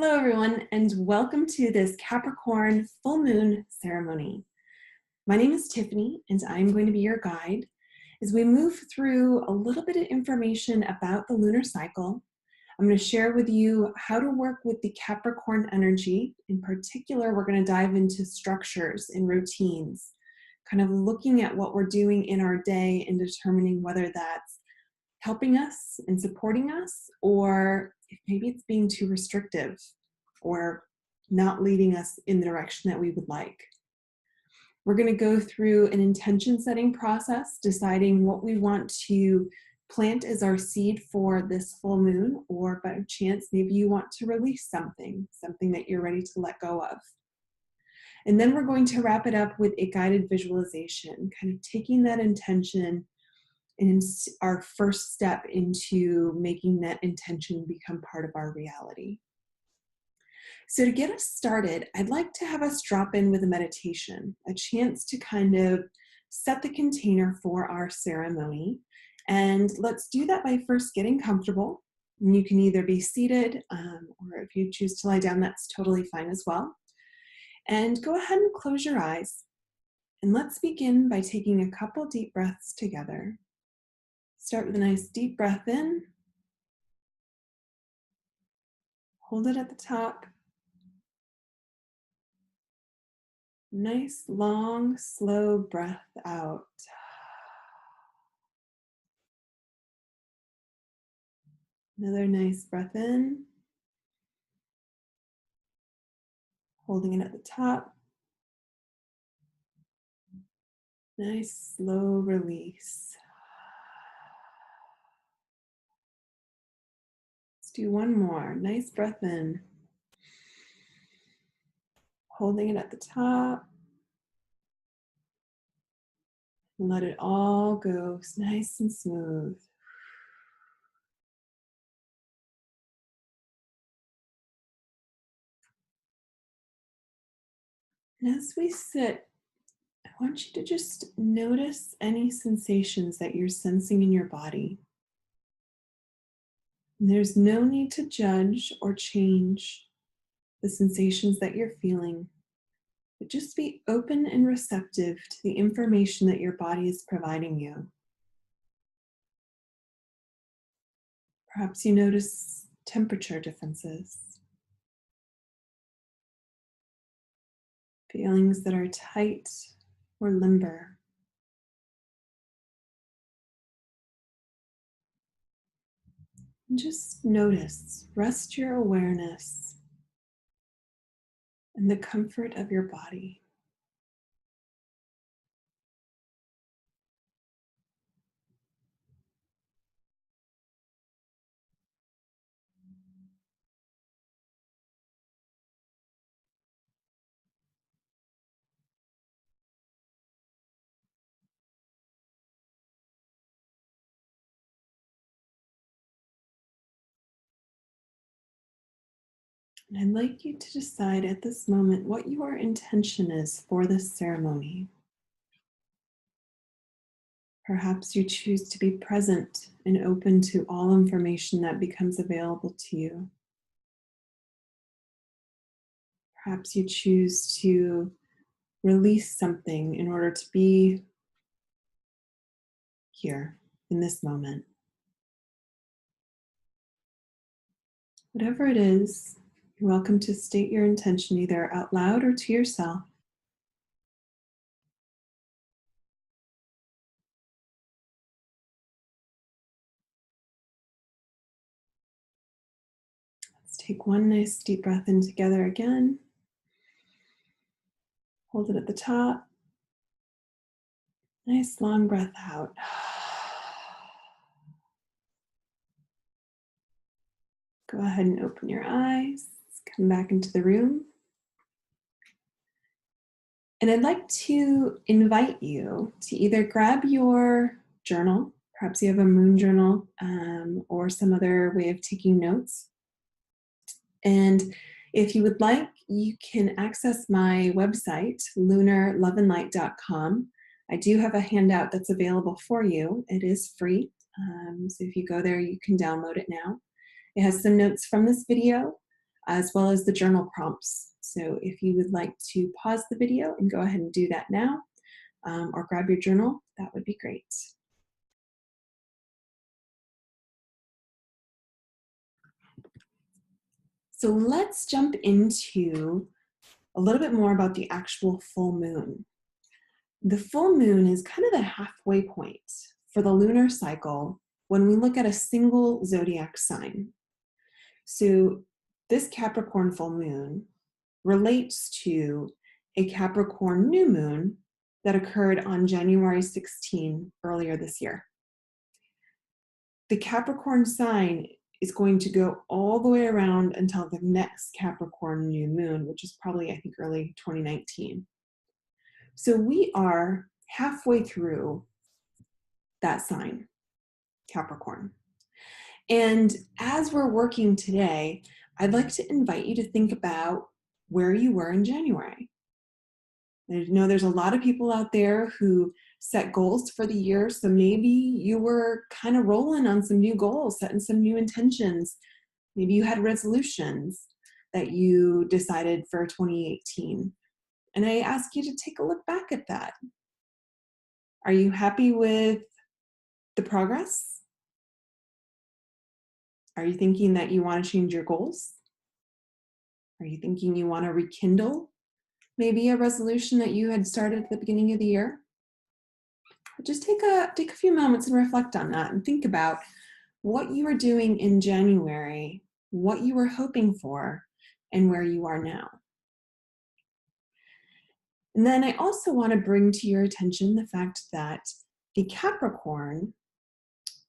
Hello everyone, and welcome to this Capricorn full moon ceremony. My name is Tiffany, and I'm going to be your guide as we move through a little bit of information about the lunar cycle. I'm going to share with you how to work with the Capricorn energy. In particular, we're going to dive into structures and routines, kind of looking at what we're doing in our day and determining whether that's helping us and supporting us, or if maybe it's being too restrictive or not leading us in the direction that we would like. We're going to go through an intention setting process, deciding what we want to plant as our seed for this full moon, or by chance, maybe you want to release something that you're ready to let go of. And then we're going to wrap it up with a guided visualization, kind of taking that intention and our first step into making that intention become part of our reality. So to get us started, I'd like to have us drop in with a meditation, a chance to kind of set the container for our ceremony. And let's do that by first getting comfortable. And you can either be seated, or if you choose to lie down, that's totally fine as well. And go ahead and close your eyes. And let's begin by taking a couple deep breaths together. Start with a nice deep breath in. Hold it at the top. Nice, long, slow breath out. Another nice breath in. Holding it at the top. Nice, slow release. Let's do one more. Nice breath in. Holding it at the top. And let it all go nice and smooth. And as we sit, I want you to just notice any sensations that you're sensing in your body. And there's no need to judge or change the sensations that you're feeling, but just be open and receptive to the information that your body is providing you. Perhaps you notice temperature differences, feelings that are tight or limber. And just notice, rest your awareness in the comfort of your body. And I'd like you to decide at this moment what your intention is for this ceremony. Perhaps you choose to be present and open to all information that becomes available to you. Perhaps you choose to release something in order to be here in this moment. Whatever it is, you're welcome to state your intention either out loud or to yourself. Let's take one nice deep breath in together again. Hold it at the top. Nice long breath out. Go ahead and open your eyes. Come back into the room. And I'd like to invite you to either grab your journal, perhaps you have a moon journal, or some other way of taking notes. And if you would like, you can access my website, lunarloveandlight.com. I do have a handout that's available for you. It is free. So if you go there, you can download it now. It has some notes from this video, as well as the journal prompts. So if you would like to pause the video and go ahead and do that now, or grab your journal, that would be great. So let's jump into a little bit more about the actual full moon. The full moon is kind of the halfway point for the lunar cycle when we look at a single zodiac sign. So this Capricorn full moon relates to a Capricorn new moon that occurred on January 16 earlier this year. The Capricorn sign is going to go all the way around until the next Capricorn new moon, which is probably, I think, early 2019. So we are halfway through that sign, Capricorn. And as we're working today, I'd like to invite you to think about where you were in January. I know there's a lot of people out there who set goals for the year, so maybe you were kind of rolling on some new goals, setting some new intentions. Maybe you had resolutions that you decided for 2018. And I ask you to take a look back at that. Are you happy with the progress? Are you thinking that you want to change your goals? Are you thinking you want to rekindle maybe a resolution that you had started at the beginning of the year? Just take a few moments and reflect on that and think about what you were doing in January, what you were hoping for, and where you are now. And then I also want to bring to your attention the fact that the Capricorn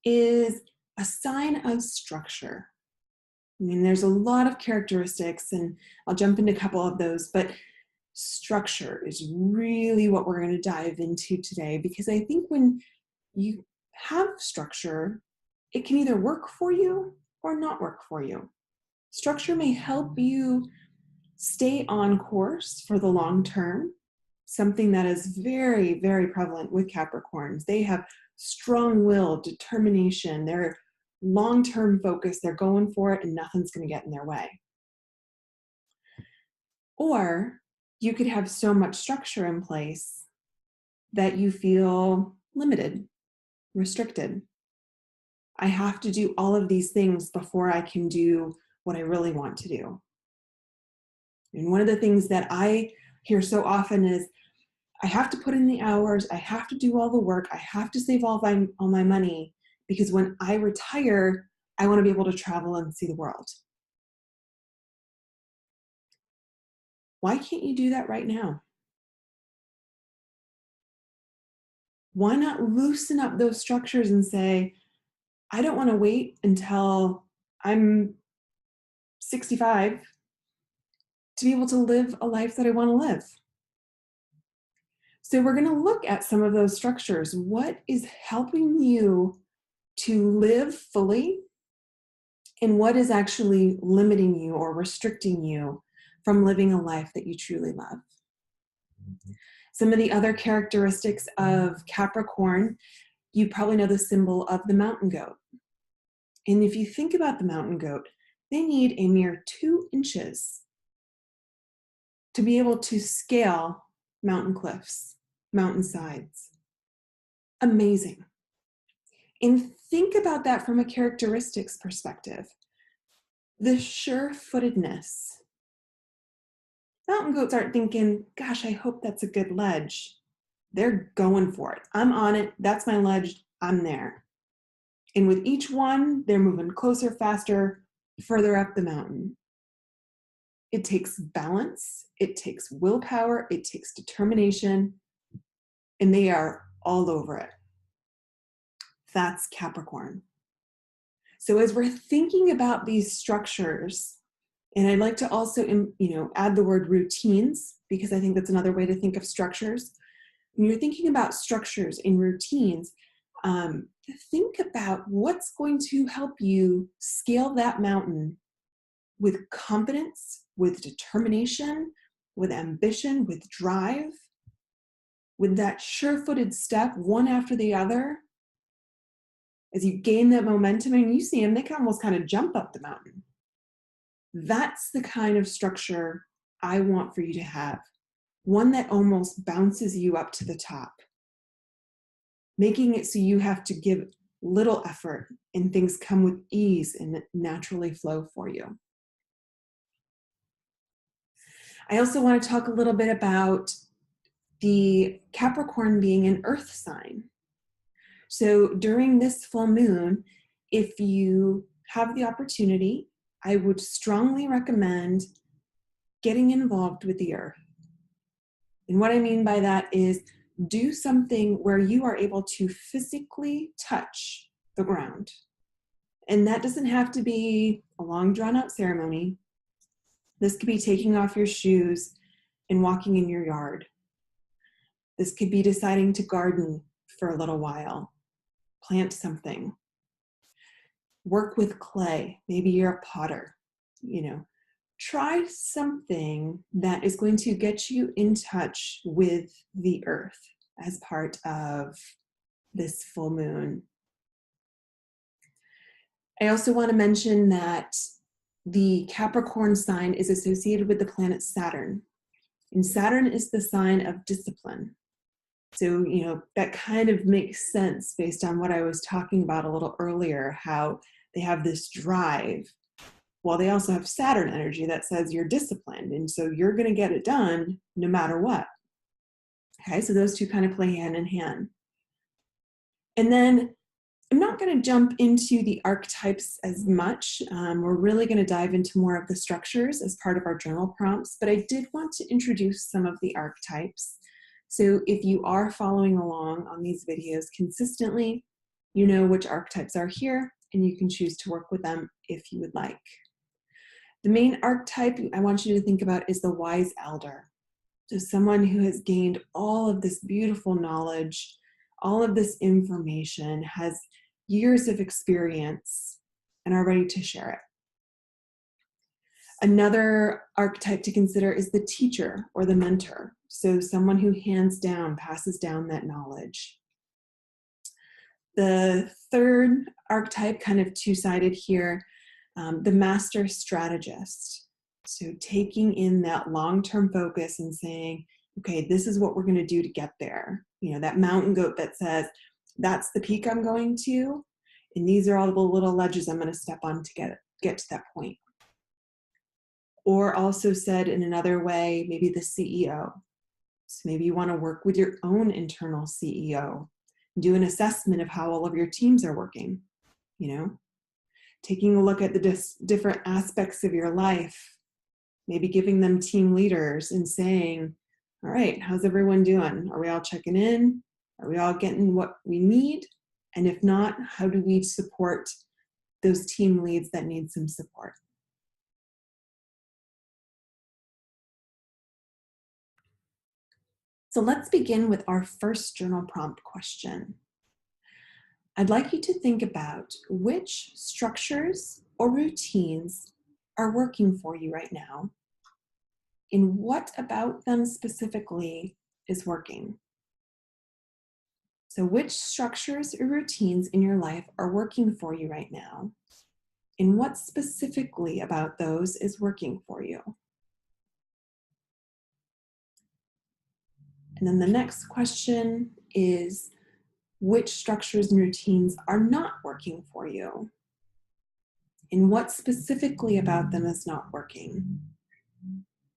is a sign of structure. I mean, there's a lot of characteristics, and I'll jump into a couple of those, but structure is really what we're going to dive into today, because I think when you have structure, it can either work for you or not work for you. Structure may help you stay on course for the long term, something that is very, very prevalent with Capricorns. They have strong will, determination, they're long-term focused, they're going for it and nothing's going to get in their way. Or you could have so much structure in place that you feel limited, restricted. I have to do all of these things before I can do what I really want to do. And one of the things that I hear so often is, I have to put in the hours, I have to do all the work, I have to save all my money, because when I retire, I want to be able to travel and see the world. Why can't you do that right now? Why not loosen up those structures and say, I don't want to wait until I'm 65 to be able to live a life that I want to live. So we're going to look at some of those structures. What is helping you to live fully, and what is actually limiting you or restricting you from living a life that you truly love? Some of the other characteristics of Capricorn, you probably know the symbol of the mountain goat. And if you think about the mountain goat, they need a mere 2 inches to be able to scale mountain cliffs, mountain sides. Amazing. And think about that from a characteristics perspective. The sure-footedness. Mountain goats aren't thinking, gosh, I hope that's a good ledge. They're going for it. I'm on it. That's my ledge. I'm there. And with each one, they're moving closer, faster, further up the mountain. It takes balance. It takes willpower. It takes determination. And they are all over it. That's Capricorn. So as we're thinking about these structures, and I'd like to also, add the word routines, because I think that's another way to think of structures. When you're thinking about structures and routines, think about what's going to help you scale that mountain with confidence, with determination, with ambition, with drive, with that sure-footed step, one after the other. As you gain that momentum, and you see them, they can almost kind of jump up the mountain. That's the kind of structure I want for you to have. One that almost bounces you up to the top, making it so you have to give little effort and things come with ease and naturally flow for you. I also want to talk a little bit about the Capricorn being an earth sign. So during this full moon, if you have the opportunity, I would strongly recommend getting involved with the earth. And what I mean by that is do something where you are able to physically touch the ground. And that doesn't have to be a long drawn out ceremony. This could be taking off your shoes and walking in your yard. This could be deciding to garden for a little while, plant something, work with clay. Maybe you're a potter, try something that is going to get you in touch with the earth as part of this full moon. I also want to mention that the Capricorn sign is associated with the planet Saturn. And Saturn is the sign of discipline. So, that kind of makes sense based on what I was talking about a little earlier, how they have this drive. Well, they also have Saturn energy that says you're disciplined, and so you're going to get it done no matter what. Okay, so those two kind of play hand in hand. And then I'm not going to jump into the archetypes as much. We're really going to dive into more of the structures as part of our journal prompts, but I did want to introduce some of the archetypes. So if you are following along on these videos consistently, you know which archetypes are here, and you can choose to work with them if you would like. The main archetype I want you to think about is the wise elder. So someone who has gained all of this beautiful knowledge, all of this information, has years of experience, and are ready to share it. Another archetype to consider is the teacher or the mentor. So someone who hands down, passes down that knowledge. The third archetype, kind of two-sided here, the master strategist. So taking in that long-term focus and saying, okay, this is what we're going to do to get there. That mountain goat that says, that's the peak I'm going to, and these are all the little ledges I'm going to step on to get to that point. Or also said in another way, maybe the CEO. So maybe you want to work with your own internal CEO, do an assessment of how all of your teams are working, taking a look at the different aspects of your life, maybe giving them team leaders and saying, all right, how's everyone doing? Are we all checking in? Are we all getting what we need? And if not, how do we support those team leads that need some support? So let's begin with our first journal prompt question. I'd like you to think about which structures or routines are working for you right now, and what about them specifically is working. So which structures or routines in your life are working for you right now, and what specifically about those is working for you? And then the next question is, which structures and routines are not working for you? And what specifically about them is not working?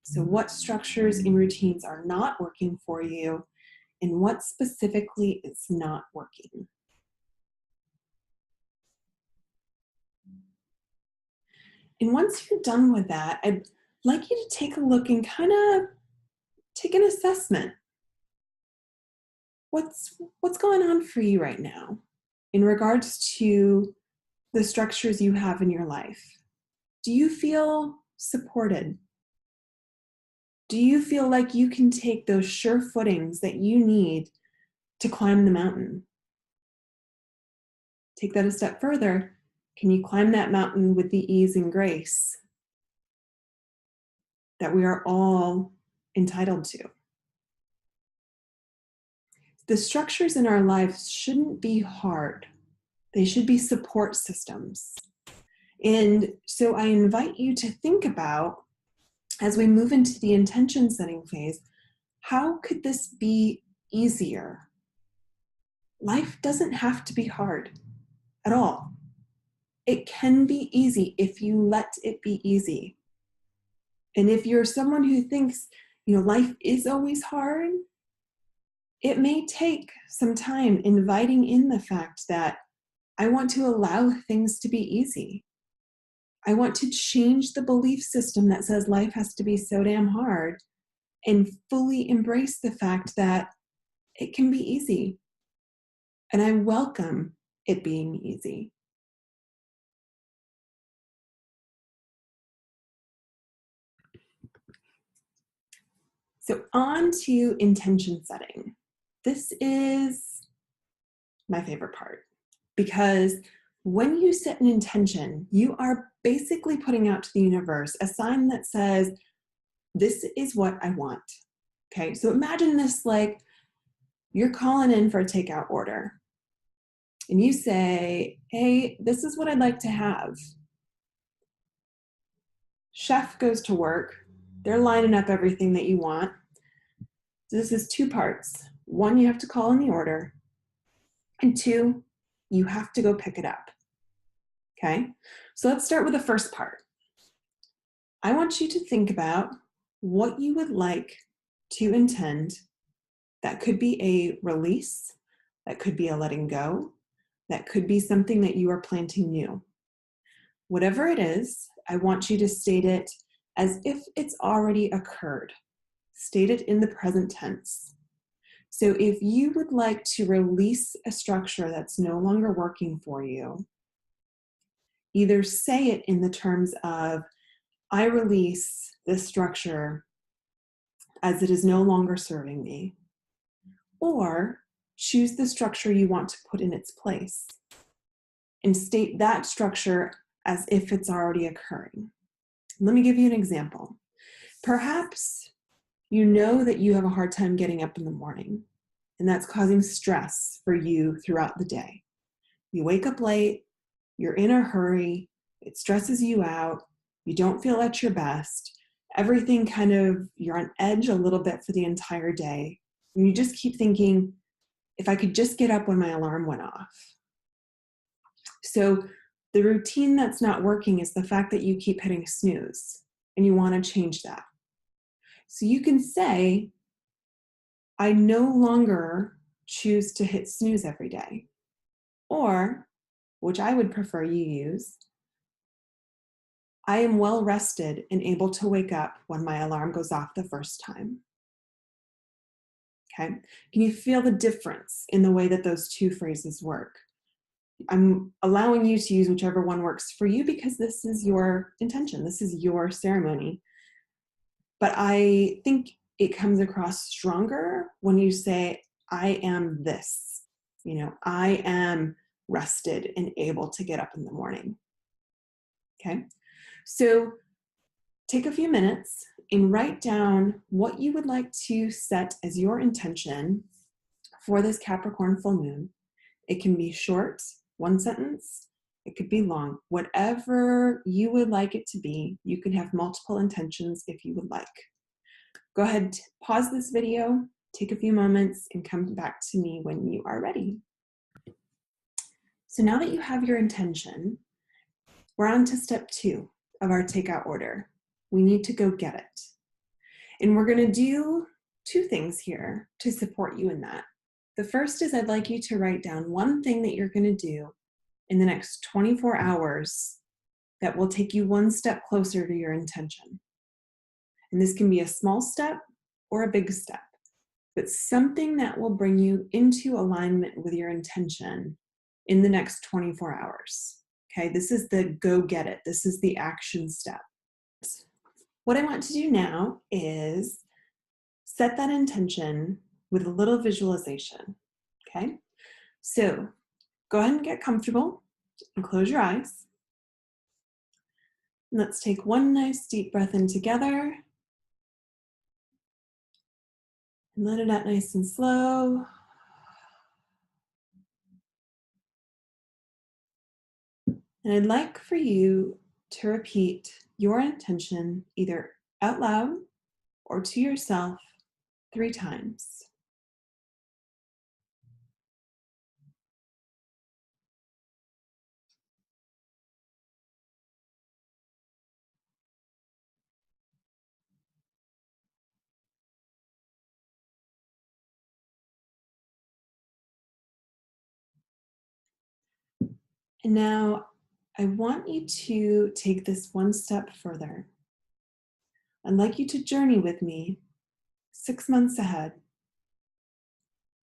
So what structures and routines are not working for you, and what specifically is not working? And once you're done with that, I'd like you to take a look and kind of take an assessment. What's going on for you right now in regards to the structures you have in your life? Do you feel supported? Do you feel like you can take those sure footings that you need to climb the mountain? Take that a step further. Can you climb that mountain with the ease and grace that we are all entitled to? The structures in our lives shouldn't be hard. They should be support systems. And so I invite you to think about, as we move into the intention setting phase, how could this be easier? Life doesn't have to be hard at all. It can be easy if you let it be easy. And if you're someone who thinks, life is always hard, it may take some time inviting in the fact that I want to allow things to be easy. I want to change the belief system that says life has to be so damn hard and fully embrace the fact that it can be easy. And I welcome it being easy. So on to intention setting. This is my favorite part, because when you set an intention, you are basically putting out to the universe a sign that says, this is what I want. Okay, so imagine this like you're calling in for a takeout order and you say, hey, this is what I'd like to have. Chef goes to work. They're lining up everything that you want. So this is two parts. One, you have to call in the order. And two, you have to go pick it up. Okay, so let's start with the first part. I want you to think about what you would like to intend. That could be a release, that could be a letting go, that could be something that you are planting new. Whatever it is, I want you to state it as if it's already occurred. State it in the present tense. So if you would like to release a structure that's no longer working for you, either say it in the terms of, I release this structure as it is no longer serving me, or choose the structure you want to put in its place and state that structure as if it's already occurring. Let me give you an example. Perhaps you know that you have a hard time getting up in the morning, and that's causing stress for you throughout the day. You wake up late, you're in a hurry, it stresses you out, you don't feel at your best, everything kind of, you're on edge a little bit for the entire day, and you just keep thinking, if I could just get up when my alarm went off. So the routine that's not working is the fact that you keep hitting snooze, and you want to change that. So you can say, I no longer choose to hit snooze every day. Or, which I would prefer you use, I am well rested and able to wake up when my alarm goes off the first time. Okay? Can you feel the difference in the way that those two phrases work? I'm allowing you to use whichever one works for you because this is your intention. This is your ceremony. But I think it comes across stronger when you say, I am this. I am rested and able to get up in the morning. Okay? So take a few minutes and write down what you would like to set as your intention for this Capricorn full moon. It can be short, one sentence. It could be long. Whatever you would like it to be, you can have multiple intentions if you would like. Go ahead, pause this video, take a few moments, and come back to me when you are ready. So now that you have your intention, we're on to step 2 of our takeout order. We need to go get it. And we're going to do 2 things here to support you in that. The first is I'd like you to write down one thing that you're going to do in the next 24 hours that will take you one step closer to your intention. And this can be a small step or a big step, but something that will bring you into alignment with your intention in the next 24 hours. Okay, this is the go get it. This is the action step. What I want to do now is set that intention with a little visualization. Okay, so go ahead and get comfortable and close your eyes. And let's take one nice deep breath in together. And let it out nice and slow. And I'd like for you to repeat your intention either out loud or to yourself 3 times. And now I want you to take this one step further. I'd like you to journey with me 6 months ahead.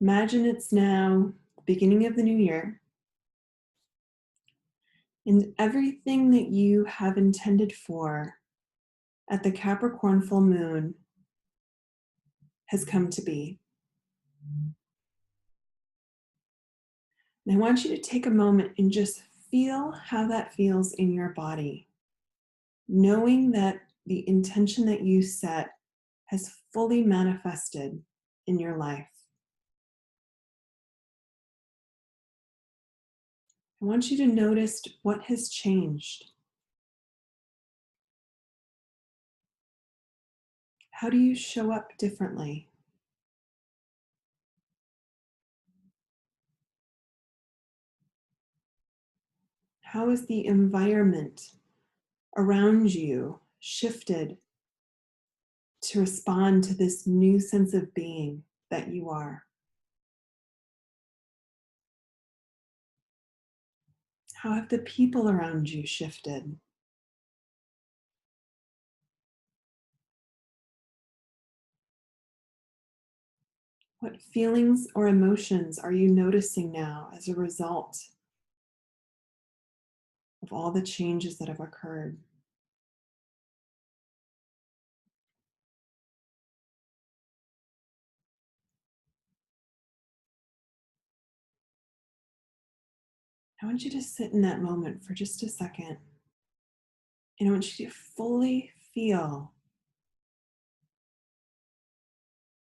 Imagine it's now the beginning of the new year, and everything that you have intended for at the Capricorn full moon has come to be. And I want you to take a moment and just feel how that feels in your body, knowing that the intention that you set has fully manifested in your life. I want you to notice what has changed. How do you show up differently? How is the environment around you shifted to respond to this new sense of being that you are? How have the people around you shifted? What feelings or emotions are you noticing now as a result of all the changes that have occurred? I want you to sit in that moment for just a second, and I want you to fully feel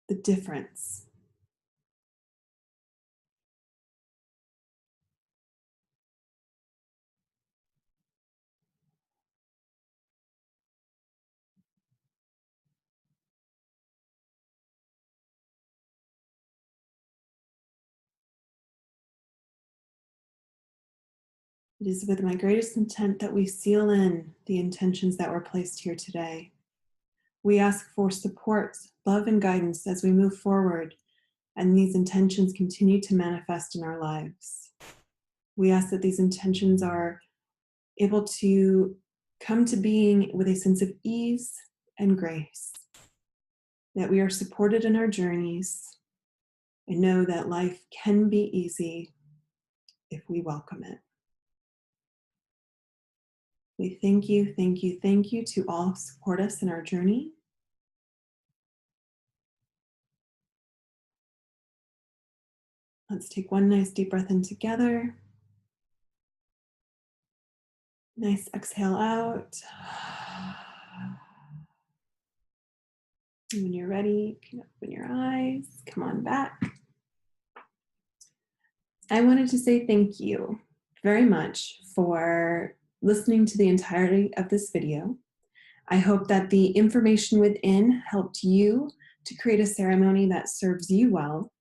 the difference. It is with my greatest intent that we seal in the intentions that were placed here today. We ask for support, love, and guidance as we move forward and these intentions continue to manifest in our lives. We ask that these intentions are able to come to being with a sense of ease and grace, that we are supported in our journeys and know that life can be easy if we welcome it. We thank you, thank you, thank you to all who support us in our journey. Let's take one nice deep breath in together. Nice exhale out. And when you're ready, you can open your eyes. Come on back. I wanted to say thank you very much for listening to the entirety of this video. I hope that the information within helped you to create a ceremony that serves you well.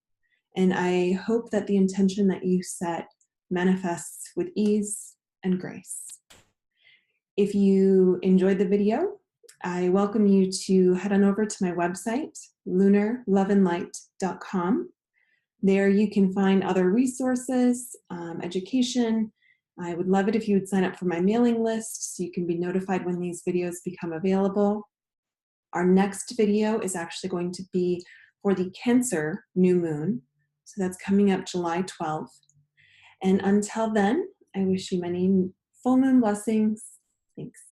And I hope that the intention that you set manifests with ease and grace. If you enjoyed the video, I welcome you to head on over to my website, lunarloveandlight.com. There you can find other resources, education. I would love it if you would sign up for my mailing list so you can be notified when these videos become available. Our next video is actually going to be for the Cancer new moon. So that's coming up July 12th. And until then, I wish you many full moon blessings. Thanks.